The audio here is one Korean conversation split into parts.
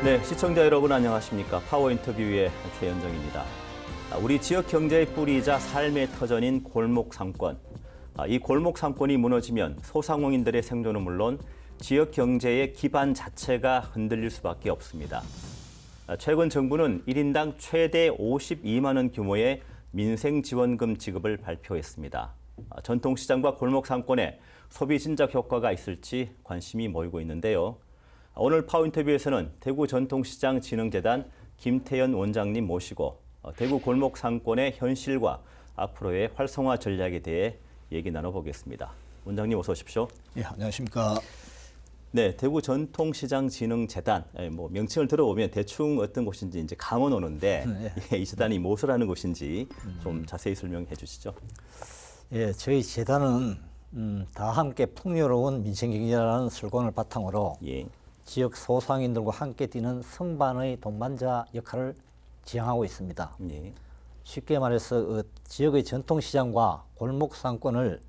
네, 시청자 여러분 안녕하십니까? 파워인터뷰의 최현정입니다. 우리 지역 경제의 뿌리이자 삶의 터전인 골목 상권. 이 골목 상권이 무너지면 소상공인들의 생존은 물론 지역 경제의 기반 자체가 흔들릴 수밖에 없습니다. 최근 정부는 1인당 최대 52만 원 규모의 민생지원금 지급을 발표했습니다. 전통시장과 골목 상권에 소비 진작 효과가 있을지 관심이 모이고 있는데요. 오늘 파워인터뷰에서는 대구 전통시장진흥재단 김태연 원장님 모시고 대구 골목 상권의 현실과 앞으로의 활성화 전략에 대해 얘기 나눠보겠습니다. 원장님 어서 오십시오. 예, 안녕하십니까. 네, 대구 전통시장진흥재단 뭐 명칭을 들어보면 대충 어떤 곳인지 이제 감은 오는데 이 재단이 무엇을 하는 곳인지 좀 자세히 설명해 주시죠. 예, 저희 재단은 다 함께 풍요로운 민생경제라는 슬로건을 바탕으로 예. 지역 소상인들과 함께 뛰는 성반의 동반자 역할을 지향하고 있습니다. 예. 쉽게 말해서 지역의 전통시장과 골목 상권을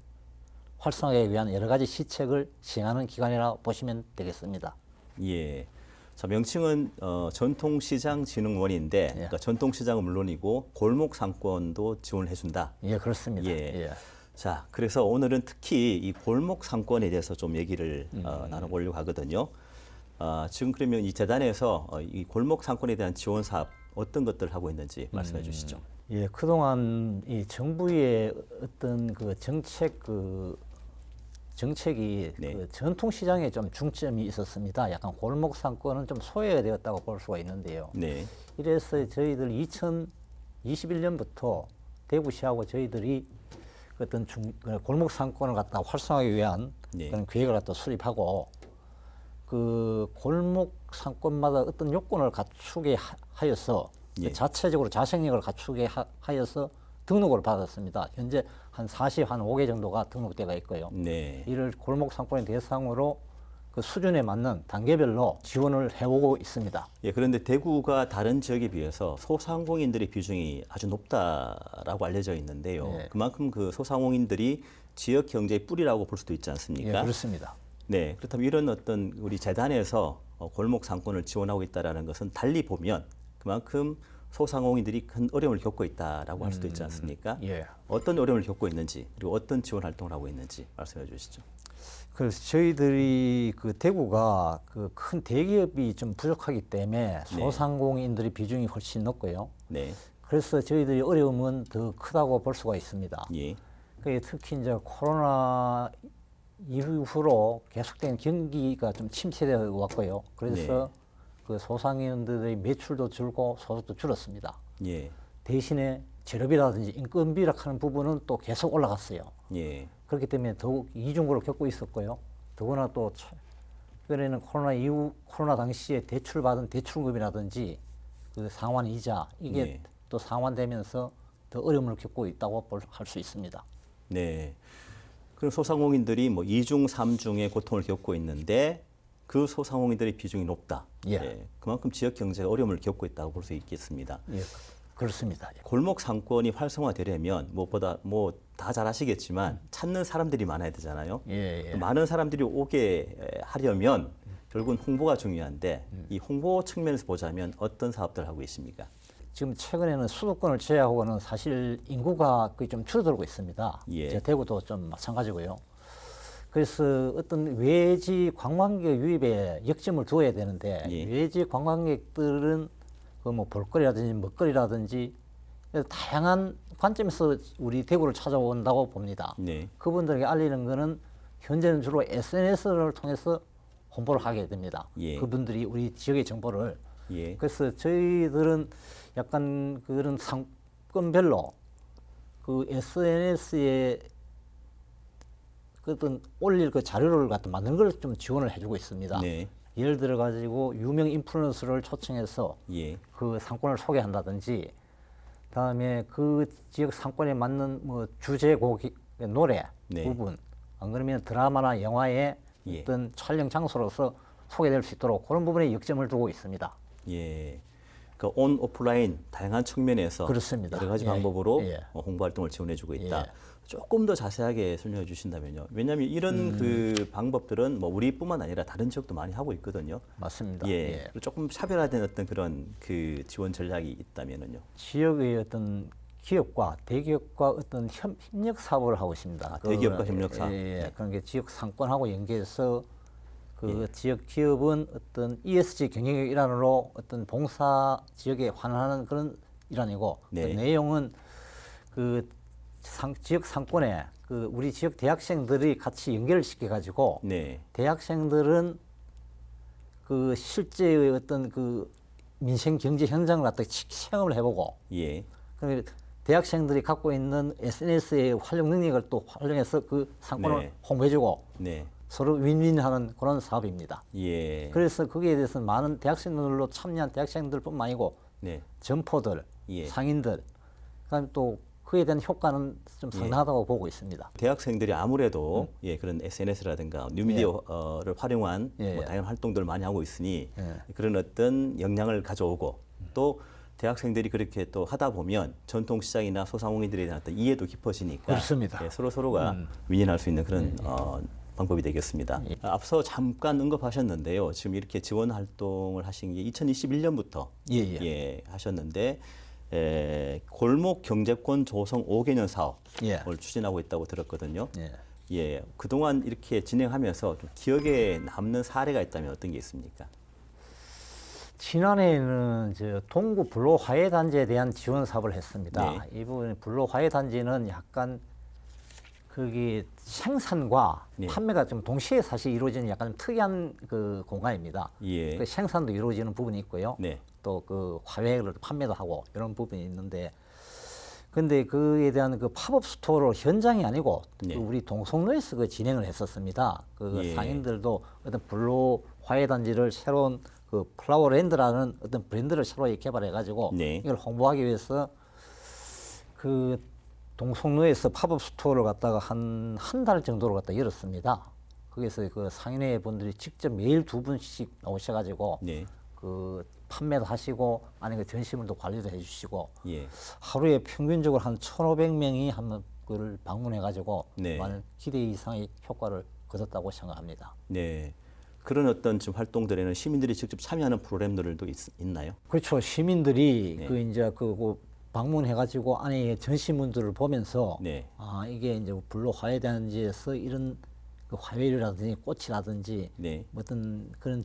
활성화하기 위한 여러 가지 시책을 시행하는 기관이라고 보시면 되겠습니다. 예. 자, 명칭은 전통시장진흥원인데 그러니까 전통시장은 물론이고 골목 상권도 지원을 해준다. 예, 그렇습니다. 예. 자, 그래서 오늘은 특히 이 골목 상권에 대해서 좀 얘기를 나눠보려고 하거든요. 지금 그러면 이 재단에서 이 골목 상권에 대한 지원 사업 어떤 것들을 하고 있는지 말씀해 주시죠. 예, 그동안 이 정부의 어떤 그 정책이 네. 그 전통 시장에 좀 중점이 있었습니다. 약간 골목 상권은 좀 소외되었다고 볼 수가 있는데요. 네. 이래서 저희들 2021년부터 대구시하고 저희들이 어떤 골목 상권을 갖다 활성화하기 위한 네. 그런 계획을 갖다 수립하고 그 골목 상권마다 어떤 요건을 갖추게 하여서 예. 자체적으로 자생력을 갖추게 하여서 등록을 받았습니다. 현재 한 5개 정도가 등록되어 있고요. 네. 이를 골목 상권의 대상으로 그 수준에 맞는 단계별로 지원을 해오고 있습니다. 예, 그런데 대구가 다른 지역에 비해서 소상공인들의 비중이 아주 높다라고 알려져 있는데요. 네. 그만큼 그 소상공인들이 지역 경제의 뿌리라고 볼 수도 있지 않습니까? 예, 그렇습니다. 네, 그렇다면 이런 어떤 우리 재단에서 골목 상권을 지원하고 있다는 것은 달리 보면 그만큼 소상공인들이 큰 어려움을 겪고 있다라고 할 수도 있지 않습니까? 예. 어떤 어려움을 겪고 있는지 그리고 어떤 지원 활동을 하고 있는지 말씀해 주시죠. 그래서 저희들이 그 대구가 그 큰 대기업이 좀 부족하기 때문에 소상공인들의 비중이 훨씬 높고요. 네. 그래서 저희들이 어려움은 더 크다고 볼 수가 있습니다. 예. 특히 이제 코로나 이후로 계속된 경기가 좀 침체되어 왔고요. 그래서 그 소상인들의 매출도 줄고 소득도 줄었습니다. 예. 대신에 재료비라든지 인건비라 하는 부분은 또 계속 올라갔어요. 예. 그렇기 때문에 더욱 이중고를 겪고 있었고요. 더구나 또 최근에는 코로나 당시에 대출받은 대출금이라든지 그 상환 이자 이게 또 상환되면서 더 어려움을 겪고 있다고 할 수 있습니다. 네. 그럼 소상공인들이 뭐 2중, 3중의 고통을 겪고 있는데 그 소상공인들의 비중이 높다. 예. 그만큼 지역 경제가 어려움을 겪고 있다고 볼 수 있겠습니다. 예, 그렇습니다. 골목 상권이 활성화되려면 무엇보다 뭐 다 잘 아시겠지만 찾는 사람들이 많아야 되잖아요. 예. 많은 사람들이 오게 하려면 결국은 홍보가 중요한데 이 홍보 측면에서 보자면 어떤 사업들 하고 계십니까? 지금 최근에는 수도권을 제외하고는 사실 인구가 거의 좀 줄어들고 있습니다. 예. 대구도 좀 마찬가지고요. 그래서 어떤 외지 관광객 유입에 역점을 두어야 되는데 외지 관광객들은 그 뭐 볼거리라든지 먹거리라든지 다양한 관점에서 우리 대구를 찾아온다고 봅니다. 네. 그분들에게 알리는 거는 현재는 주로 SNS를 통해서 홍보를 하게 됩니다. 예. 그분들이 우리 지역의 정보를. 예. 그래서 저희들은 약간 그런 상권별로 그 SNS에 어떤 올릴 그 자료를 갖다 만드는 걸 좀 지원을 해주고 있습니다. 네. 예를 들어 가지고 유명 인플루언서를 초청해서 그 상권을 소개한다든지, 그다음에 그 지역 상권에 맞는 뭐 주제곡 노래 부분, 안 그러면 드라마나 영화의 어떤 촬영 장소로서 소개될 수 있도록 그런 부분에 역점을 두고 있습니다. 예. 그 온, 오프라인 다양한 측면에서 그렇습니다. 여러 가지 예. 방법으로 예. 홍보 활동을 지원해주고 있다. 예. 조금 더 자세하게 설명해 주신다면요. 왜냐하면 이런 그 방법들은 뭐 우리뿐만 아니라 다른 지역도 많이 하고 있거든요. 맞습니다. 예. 예. 그리고 조금 차별화된 어떤 그런 그 지원 전략이 있다면은요. 지역의 어떤 기업과 대기업과 어떤 협력 사업을 하고 있습니다. 대기업과 협력 사업. 예. 그런 게 지역 상권하고 연계해서 그 지역 기업은 어떤 ESG 경영의 일환으로 어떤 봉사 지역에 환원하는 그런 일환이고 네. 그 내용은 그 지역 상권에 그 우리 지역 대학생들이 같이 연결을 시켜 가지고 네. 대학생들은 그 실제의 어떤 그 민생 경제 현장을 갖다 체험을 해보고 예. 그러니까 대학생들이 갖고 있는 SNS의 활용 능력을 또 활용해서 그 상권을 네. 홍보해주고 네. 서로 윈윈하는 그런 사업입니다. 예. 그래서 거기에 대해서 많은 대학생들로 참여한 대학생들뿐만 아니고 네. 점포들, 예. 상인들, 그다음에 또 그에 대한 효과는 좀 상당하다고 보고 있습니다. 대학생들이 아무래도 예, 그런 SNS라든가 뉴미디어를 활용한 예. 뭐 다양한 활동들을 많이 하고 있으니 예. 그런 어떤 역량을 가져오고 또 대학생들이 그렇게 또 하다 보면 전통시장이나 소상공인들에 대한 어떤 이해도 깊어지니까 그렇습니다. 예, 서로가 윈윈할 수 있는 그런 방법이 되겠습니다. 앞서 잠깐 언급하셨는데요. 지금 이렇게 지원 활동을 하신 게 2021년부터 예. 하셨는데 골목 경제권 조성 5개년 사업을 예. 추진하고 있다고 들었거든요. 예. 예, 그동안 이렇게 진행하면서 좀 기억에 남는 사례가 있다면 어떤 게 있습니까? 지난해에는 저 동구 불로 화훼 단지에 대한 지원 사업을 했습니다. 네. 이 부분 불로 화훼 단지는 약간 그게 생산과 네. 판매가 좀 동시에 사실 이루어지는 약간 특이한 그 공간입니다. 예. 그 생산도 이루어지는 부분이 있고요. 네. 또 그 화훼를 판매도 하고 이런 부분이 있는데, 근데 그에 대한 그 팝업 스토어로 현장이 아니고 네. 그 우리 동성로에서 그 진행을 했었습니다. 그 예. 상인들도 어떤 불로 화훼 단지를 새로운 그 플라워랜드라는 어떤 브랜드를 새로 개발해 가지고 네. 이걸 홍보하기 위해서 그 동성로에서 팝업 스토어를 갖다가 한 달 정도를 갖다 열었습니다. 거기서 그 상인회 분들이 직접 매일 2분씩 오셔가지고 네. 그 판매도 하시고 아니 그 전시물도 관리도 해주시고 예. 하루에 평균적으로 한 1,500명이 한번 그걸 방문해가지고 네. 많은 기대 이상의 효과를 거뒀다고 생각합니다. 네. 그런 어떤 지금 활동들에는 시민들이 직접 참여하는 프로그램들도 있나요? 그렇죠. 시민들이 네. 그 이제 그 방문해가지고 안에 전시물들을 보면서 네. 아 이게 이제 불로 화훼단지에서 이런 그 화훼류라든지 꽃이라든지 네. 뭐 어떤 그런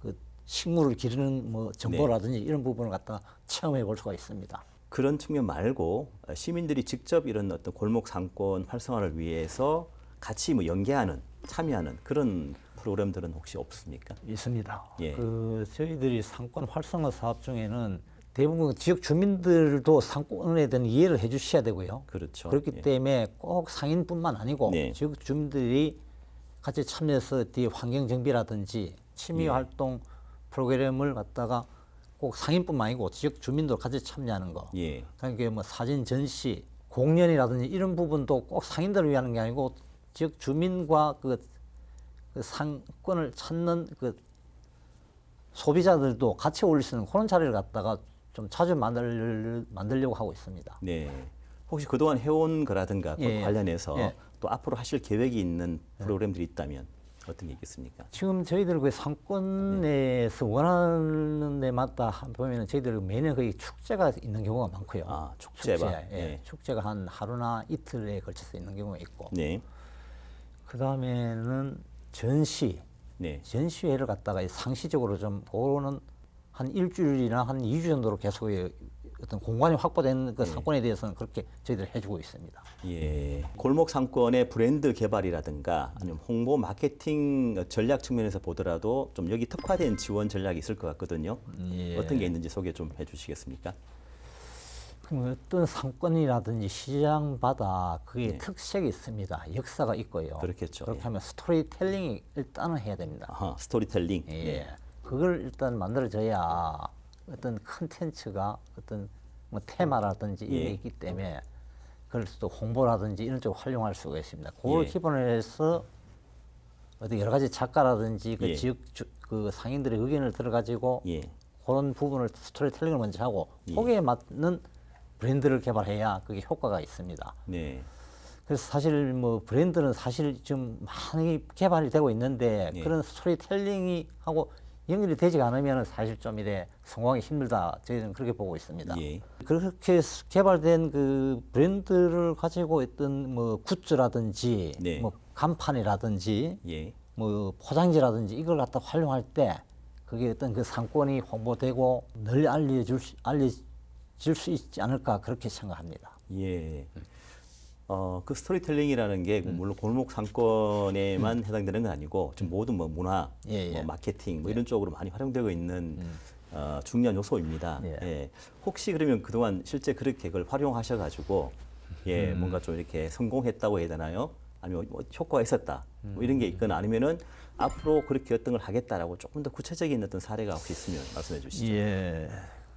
그 식물을 기르는 뭐 정보라든지 이런 부분을 갖다 체험해 볼 수가 있습니다. 그런 측면 말고 시민들이 직접 이런 어떤 골목 상권 활성화를 위해서 같이 뭐 연계하는, 참여하는 그런 프로그램들은 혹시 없습니까? 있습니다. 예. 그 저희들이 상권 활성화 사업 중에는 대부분 지역 주민들도 상권에 대한 이해를 해주셔야 되고요. 그렇죠. 그렇기 예. 때문에 꼭 상인뿐만 아니고 네. 지역 주민들이 같이 참여해서 뒤에 환경 정비라든지 취미 예. 활동 프로그램을 갖다가 꼭 상인뿐만 아니고 지역 주민도 같이 참여하는 거. 예. 그러니까 뭐 사진 전시, 공연이라든지 이런 부분도 꼭 상인들을 위한 게 아니고 지역 주민과 그 상권을 찾는 그 소비자들도 같이 어울릴 수 있는 그런 자리를 갖다가 좀 자주 만들려고 하고 있습니다. 네. 혹시 그동안 해온 거라든가 그 예. 관련해서 예. 또 앞으로 하실 계획이 있는 프로그램들이 있다면 어떤 게 있겠습니까? 지금 저희들 그 상권에서 원하는 데마다 보면은 저희들 매년 거의 축제가 있는 경우가 많고요. 아, 축제가. 예. 예. 축제가 한 하루나 이틀에 걸쳐서 있는 경우가 있고. 네. 그 다음에는 전시, 네. 전시회를 갖다가 상시적으로 좀 그거는 한 일주일이나 한 2주 정도로 계속 어떤 공간이 확보된 그 상권에 대해서는 그렇게 저희들 해주고 있습니다. 예. 골목 상권의 브랜드 개발이라든가 아니면 홍보 마케팅 전략 측면에서 보더라도 좀 여기 특화된 지원 전략이 있을 것 같거든요. 예. 어떤 게 있는지 소개 좀 해주시겠습니까? 그럼 어떤 상권이라든지 시장마다 그게 네. 특색이 있습니다. 역사가 있고요. 그렇겠죠. 그렇게 예. 하면 스토리텔링이 일단은 해야 됩니다. 아하, 스토리텔링. 예. 그걸 일단 만들어져야 어떤 컨텐츠가 어떤 뭐 테마라든지 이런 예. 게 있기 때문에 그걸 또 홍보라든지 이런 쪽으로 활용할 수가 있습니다. 그걸 예. 기본으로 해서 어떤 여러 가지 작가라든지 그 예. 지역 그 상인들의 의견을 들어가지고 예. 그런 부분을 스토리텔링을 먼저 하고 예. 거기에 맞는 브랜드를 개발해야 그게 효과가 있습니다. 네. 그래서 사실 뭐 브랜드는 사실 좀 많이 개발이 되고 있는데 예. 그런 스토리텔링이 하고 연결이 되지 않으면 사실 좀 이래 성공하기 힘들다. 저희는 그렇게 보고 있습니다. 예. 그렇게 개발된 그 브랜드를 가지고 있던 뭐 굿즈라든지 네. 뭐 간판이라든지 예. 뭐 포장지라든지 이걸 갖다 활용할 때 그게 어떤 그 상권이 홍보되고 널리 알려질 수 있지 않을까 그렇게 생각합니다. 예. 그 스토리텔링이라는 게 물론 골목 상권에만 해당되는 건 아니고 좀 모든 뭐 문화, 예, 예. 뭐 마케팅 뭐 이런 쪽으로 많이 활용되고 있는 중요한 요소입니다. 예. 예. 혹시 그러면 그동안 실제 그렇게 그걸 활용하셔가지고 예, 뭔가 좀 이렇게 성공했다고 해야 되나요? 아니면 뭐 효과가 있었다. 뭐 이런 게 있거나 아니면은 앞으로 그렇게 어떤 걸 하겠다라고 조금 더 구체적인 어떤 사례가 혹시 있으면 말씀해 주시죠. 예.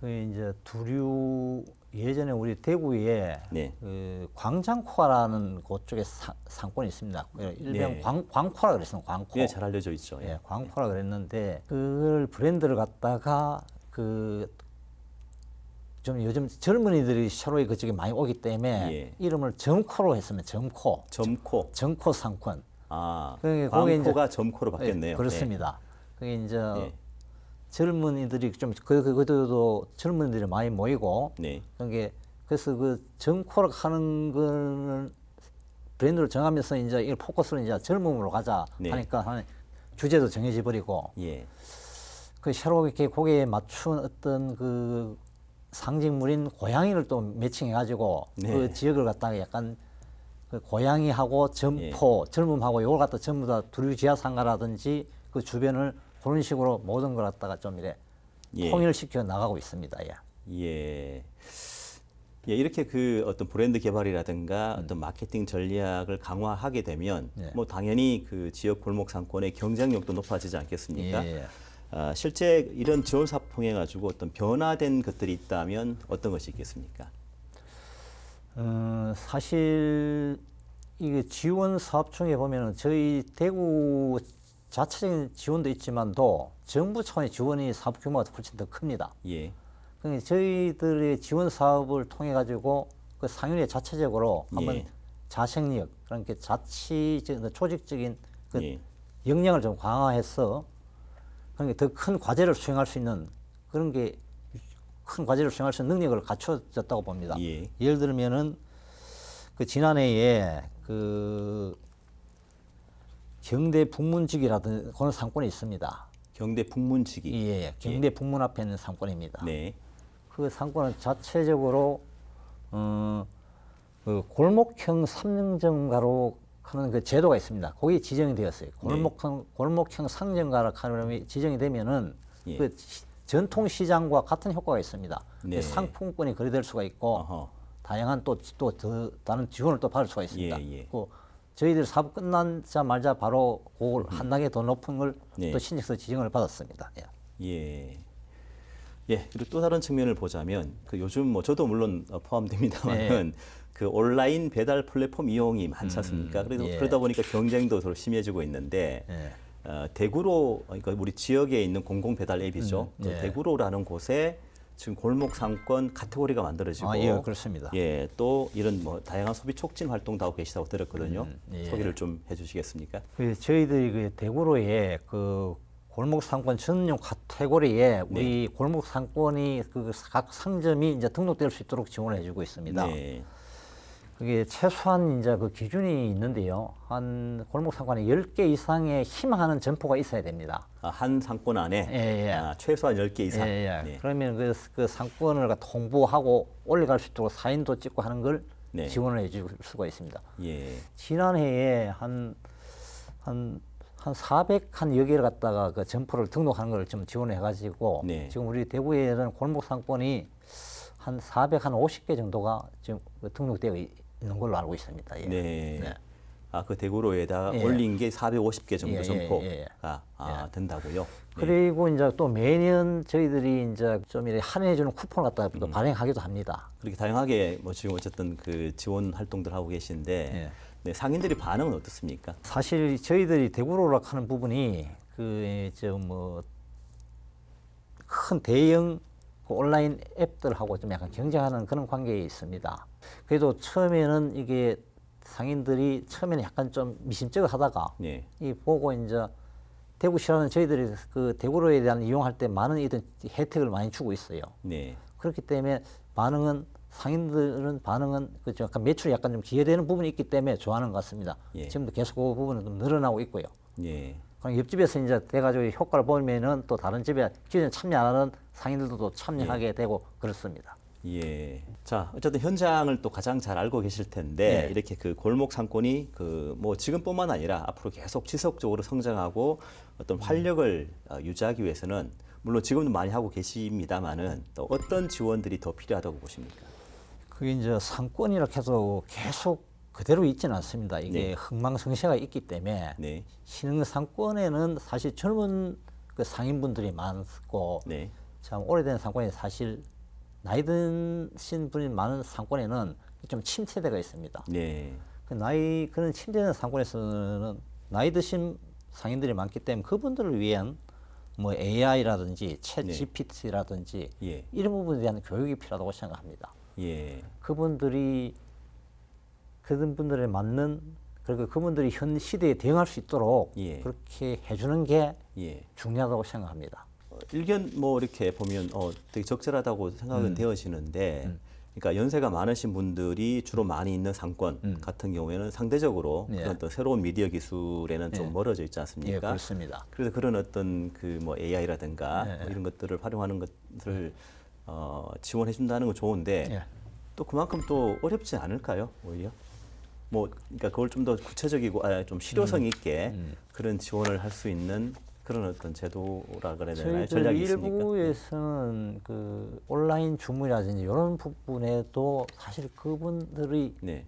그 이제 두류 예전에 우리 대구에 네. 그 광장코라는 그쪽에 상권이 있습니다. 일명 네. 광코라 그랬어요. 광코. 예, 잘 알려져 있죠. 예, 광코라 그랬는데 그걸 브랜드를 갖다가 그 좀 요즘 젊은이들이 새로이 그쪽에 많이 오기 때문에 예. 이름을 점코로 했으면 점코. 점코. 점코 상권. 아, 그게 거기에 이제- 광코가 점코로 바뀌었네요. 예, 그렇습니다. 그게 이제 예. 젊은이들이 좀 그것도 젊은이들이 많이 모이고 네. 그게 그래서 그 점코를 하는 거는 브랜드를 정하면서 이제 이 포커스를 이제 젊음으로 가자 네. 하니까 한 주제도 정해져 버리고 예. 그 새롭게 거기에 맞춘 어떤 그 상징물인 고양이를 또 매칭해 가지고 네. 그 지역을 갖다가 약간 그 고양이하고 점포, 젊음하고 이걸 갖다 전부 다 두류지하 상가라든지 그 주변을 그런 식으로 모든 걸 갖다가 좀 이래 예. 통일시켜 나가고 있습니다. 예. 예. 예, 이렇게 그 어떤 브랜드 개발이라든가 어떤 마케팅 전략을 강화하게 되면 예. 뭐 당연히 그 지역 골목 상권의 경쟁력도 높아지지 않겠습니까? 예. 실제 이런 지원 사업 통해 가지고 어떤 변화된 것들이 있다면 어떤 것이 있겠습니까? 사실 이게 지원 사업 중에 보면은 저희 대구 자체적인 지원도 있지만도 정부 차원의 지원이 사업 규모가 훨씬 더 큽니다. 예. 그러니까 저희들의 지원 사업을 통해 가지고 그 상윤회 자체적으로 한번 예. 자생력 그러니까 조직적인 그 예. 역량을 좀 강화해서 그러니까 더 큰 과제를 수행할 수 있는 그런 게 큰 과제를 수행할 수 있는 능력을 갖춰졌다고 봅니다. 예. 예를 들면은 그 지난해에 그 경대 북문직이라든 그런 상권이 있습니다. 경대 북문지기. 예, 경대 북문 앞에 있는 상권입니다. 네. 그 상권은 자체적으로 그 골목형 삼정가로 하는 그 제도가 있습니다. 거기 지정이 되었어요. 골목형 상정가로 하는 지정이 되면은 예. 그 전통 시장과 같은 효과가 있습니다. 네. 상품권이 거래될 수가 있고 어허. 다양한 또 더 다른 지원을 또 받을 수가 있습니다. 예, 예. 그 저희들 사업 끝나자마자 바로 그걸 한 단계 더 높은 걸 또 네. 신청서 지정을 받았습니다. 예. 예. 예, 그리고 또 다른 측면을 보자면 그 요즘 뭐 저도 물론 포함됩니다만은 그 온라인 배달 플랫폼 이용이 많지 않습니까? 그래서 예. 그러다 보니까 경쟁도 더 심해지고 있는데 예. 대구로 그러니까 우리 지역에 있는 공공 배달 앱이죠. 그 예. 대구로라는 곳에 지금 골목 상권 카테고리가 만들어지고 아, 예, 그렇습니다. 예, 또 이런 뭐 다양한 소비 촉진 활동도 하고 계시다고 들었거든요. 예. 소개를 좀 해주시겠습니까? 그 저희들이 그 대구로에 그 골목 상권 전용 카테고리에 우리 골목 상권이 그 각 상점이 이제 등록될 수 있도록 지원을 해주고 있습니다. 네. 그게 최소한 이제 그 기준이 있는데요. 한 골목 상권에 10개 이상의 희망하는 점포가 있어야 됩니다. 한 상권 안에 예, 예. 최소한 10개 이상. 예, 예. 네. 그러면 그 상권을 갖다 홍보하고 올라갈 수 있도록 사인도 찍고 하는 걸 네. 지원을 해줄 수가 있습니다. 예. 지난해에 한 400여 개를 갖다가 그 점포를 등록하는 걸 좀 지원해가지고 네. 지금 우리 대구에는 골목 상권이 한 450개 정도가 지금 등록되어 있는 걸로 알고 있습니다. 예. 네. 네. 그 대구로에다 예. 올린 게 450개 정도 예, 예, 점포가 예, 예. 된다고요. 네. 그리고 이제 또 매년 저희들이 이제 좀 이렇게 할인해주는 쿠폰을 갖다가 또 발행하기도 합니다. 그렇게 다양하게 뭐 지금 어쨌든 그 지원 활동들 하고 계신데 예. 네, 상인들이 반응은 어떻습니까? 사실 저희들이 대구로락 하는 부분이 그 뭐 큰 대형 그 온라인 앱들하고 좀 약간 경쟁하는 그런 관계에 있습니다. 그래도 처음에는 이게 상인들이 처음에는 약간 좀 미심쩍어 하다가 네. 이 보고 이제 대구시라는 저희들이 그 대구로에 대한 이용할 때 많은 이런 혜택을 많이 주고 있어요. 네. 그렇기 때문에 상인들은 반응은 그죠. 약간 매출이 약간 좀 기여되는 부분이 있기 때문에 좋아하는 것 같습니다. 예. 지금도 계속 그 부분은 좀 늘어나고 있고요. 예. 그럼 옆집에서 이제 돼가지고 효과를 보면은 또 다른 집에 기존에 참여 안 하는 상인들도 또 참여하게 되고 그렇습니다. 예. 자, 어쨌든 현장을 또 가장 잘 알고 계실 텐데 예. 이렇게 그 골목 상권이 그 뭐 지금뿐만 아니라 앞으로 계속 지속적으로 성장하고 어떤 활력을 유지하기 위해서는 물론 지금도 많이 하고 계십니다만은 또 어떤 지원들이 더 필요하다고 보십니까? 그게 이제 상권이라 해서 계속 그대로 있지는 않습니다. 이게 네. 흥망성쇠가 있기 때문에 네. 신흥 상권에는 사실 젊은 그 상인분들이 많고 네. 참 오래된 상권이 사실 나이 드신 분이 많은 상권에는 좀 침체되가 있습니다. 네. 그런 침체된 상권에서는 나이 드신 상인들이 많기 때문에 그분들을 위한 뭐 AI라든지 챗 네. GPT라든지 예. 이런 부분에 대한 교육이 필요하다고 생각합니다. 예. 그런 분들에 맞는 그리고 그분들이 현 시대에 대응할 수 있도록 예. 그렇게 해주는 게 예. 중요하다고 생각합니다. 일견 뭐 이렇게 보면 되게 적절하다고 생각은 되어지는데 그러니까 연세가 많으신 분들이 주로 많이 있는 상권 같은 경우에는 상대적으로 예. 그런 어떤 새로운 미디어 기술에는 좀 멀어져 있지 예, 않습니까? 그렇습니다. 그래서 그런 어떤 그 뭐 AI라든가 예. 뭐 이런 것들을 활용하는 것을 지원해 준다는 건 좋은데 예. 또 그만큼 또 어렵지 않을까요? 오히려 뭐 그러니까 그걸 좀 더 구체적이고 좀 실효성 있게 그런 지원을 할 수 있는 그런 어떤 제도라 그래야 되나요? 저희들 전략이 있습니까? 일부에서는 그 온라인 주문이라든지 이런 부분에도 사실 그분들이 네.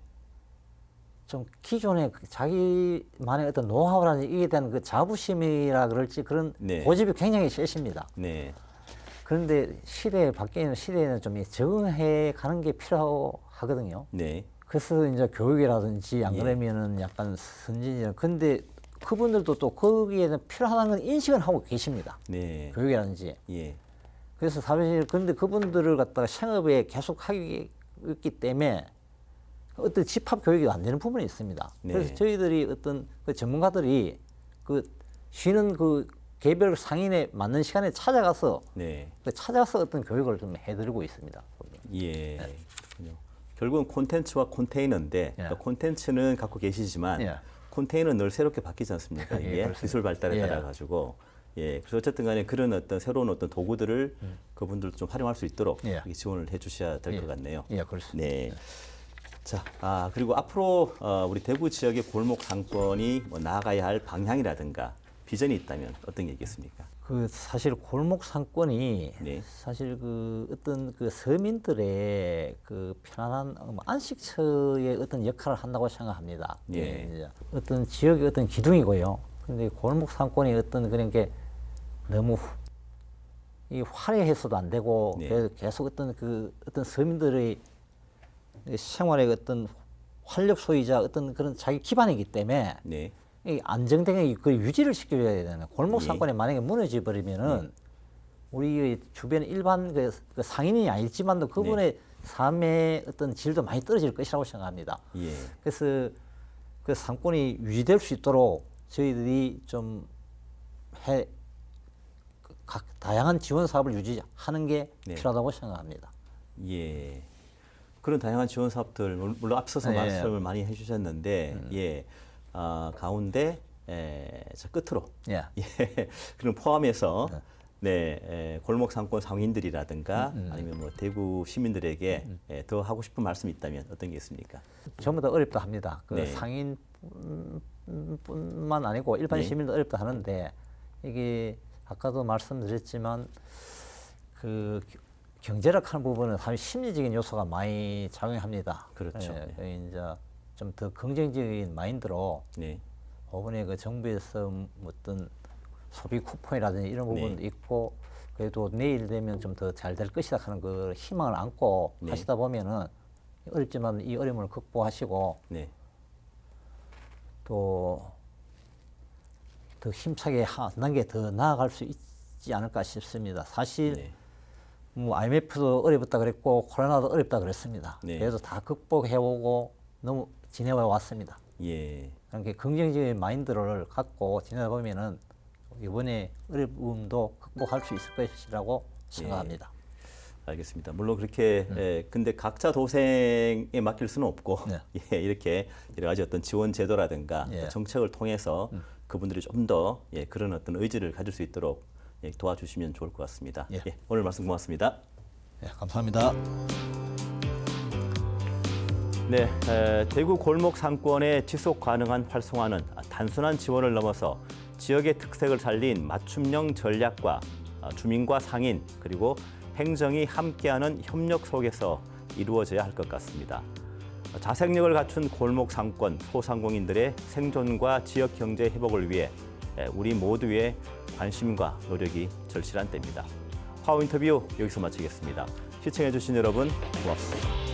좀 기존에 자기만의 어떤 노하우라든지 이에 대한 그 자부심이라 그럴지 그런 네. 고집이 굉장히 세십니다. 네. 그런데 바뀌는 시대에는 좀 적응해 가는 게 필요하거든요. 네. 그래서 이제 교육이라든지 안 예. 그러면은 약간 선진이라. 근데 그분들도 또 거기에는 필요하다는 건 인식은 하고 계십니다. 네. 교육이라든지. 예. 그래서 사실 근데 그분들을 갖다가 생업에 계속 하기 있기 때문에 어떤 집합 교육이 안 되는 부분이 있습니다. 네. 그래서 저희들이 어떤 그 전문가들이 그 쉬는 그 개별 상인에 맞는 시간에 찾아가서 네. 찾아가서 어떤 교육을 좀 해드리고 있습니다. 예. 그렇군요. 결국은 콘텐츠와 컨테이너인데 그러니까 콘텐츠는 갖고 계시지만 예. 컨테이너는 늘 새롭게 바뀌지 않습니까? 예, 이게 그렇습니다. 기술 발달에 예. 따라 가지고 예. 그래서 어쨌든 간에 그런 어떤 새로운 어떤 도구들을 그분들도 좀 활용할 수 있도록 예. 지원을 해 주셔야 될 것 같네요. 예, 그렇습니다. 네. 자, 그리고 앞으로 우리 대구 지역의 골목 상권이 뭐 나아가야 할 방향이라든가 비전이 있다면 어떤 게 있겠습니까? 그 사실 골목 상권이 네. 사실 그 어떤 그 서민들의 그 편안한 안식처의 어떤 역할을 한다고 생각합니다. 예. 이제 어떤 지역의 어떤 기둥이고요. 근데 골목 상권이 어떤 그런 게 너무 이 화려해서도 안 되고 네. 그래서 계속 어떤 서민들의 생활의 어떤 활력 소이자 어떤 그런 자기 기반이기 때문에 네. 이 안정되게 그 유지를 시켜줘야 되는 골목 예. 상권이 만약에 무너져 버리면은 우리 주변 일반 그 상인이 아니지만도 그분의 삶의 어떤 질도 많이 떨어질 것이라고 생각합니다. 예. 그래서 그 상권이 유지될 수 있도록 저희들이 좀 각 다양한 지원 사업을 유지하는 게 네. 필요하다고 생각합니다. 예. 그런 다양한 지원 사업들 물론 앞서서 예. 말씀을 많이 해주셨는데 예. 가운데 저 끝으로 예. 예. 그런 포함해서 네, 골목 상권 상인들이라든가 아니면 뭐 대구 시민들에게 더 하고 싶은 말씀이 있다면 어떤 게 있습니까? 전부 다 어렵다 합니다. 그 네. 상인뿐만 아니고 일반 네. 시민도 어렵다 하는데 이게 아까도 말씀드렸지만 그 경제력 하는 부분은 사실 심리적인 요소가 많이 작용합니다. 그렇죠. 예, 이제 좀 더 긍정적인 마인드로 네. 이번에 그 정부에서 어떤 소비 쿠폰이라든지 이런 부분도 네. 있고 그래도 내일 되면 좀 더 잘 될 것이다 하는 그 희망을 안고 네. 하시다 보면은 어렵지만 이 어려움을 극복하시고 네. 또 더 힘차게 한 단계 더 나아갈 수 있지 않을까 싶습니다. 사실 네. 뭐 IMF도 어렵다 그랬고 코로나도 어렵다 그랬습니다. 네. 그래서 다 극복해오고 너무 지내와 왔습니다. 예. 그러니까 긍정적인 마인드를 갖고 지내다 보면은 이번에 어려움도 극복할 수 있을 것이라고 생각합니다. 알겠습니다. 물론 그렇게 근데 각자 도생에 맡길 수는 없고 네. 예, 이렇게 여러 가지 어떤 지원 제도라든가 예. 또 정책을 통해서 그분들이 좀 더 그런 어떤 의지를 가질 수 있도록 도와주시면 좋을 것 같습니다. 예. 예, 오늘 말씀 고맙습니다. 네, 감사합니다. 네, 대구 골목 상권의 지속 가능한 활성화는 단순한 지원을 넘어서 지역의 특색을 살린 맞춤형 전략과 주민과 상인 그리고 행정이 함께하는 협력 속에서 이루어져야 할 것 같습니다. 자생력을 갖춘 골목 상권 소상공인들의 생존과 지역 경제 회복을 위해 우리 모두의 관심과 노력이 절실한 때입니다. 파워 인터뷰 여기서 마치겠습니다. 시청해주신 여러분 고맙습니다.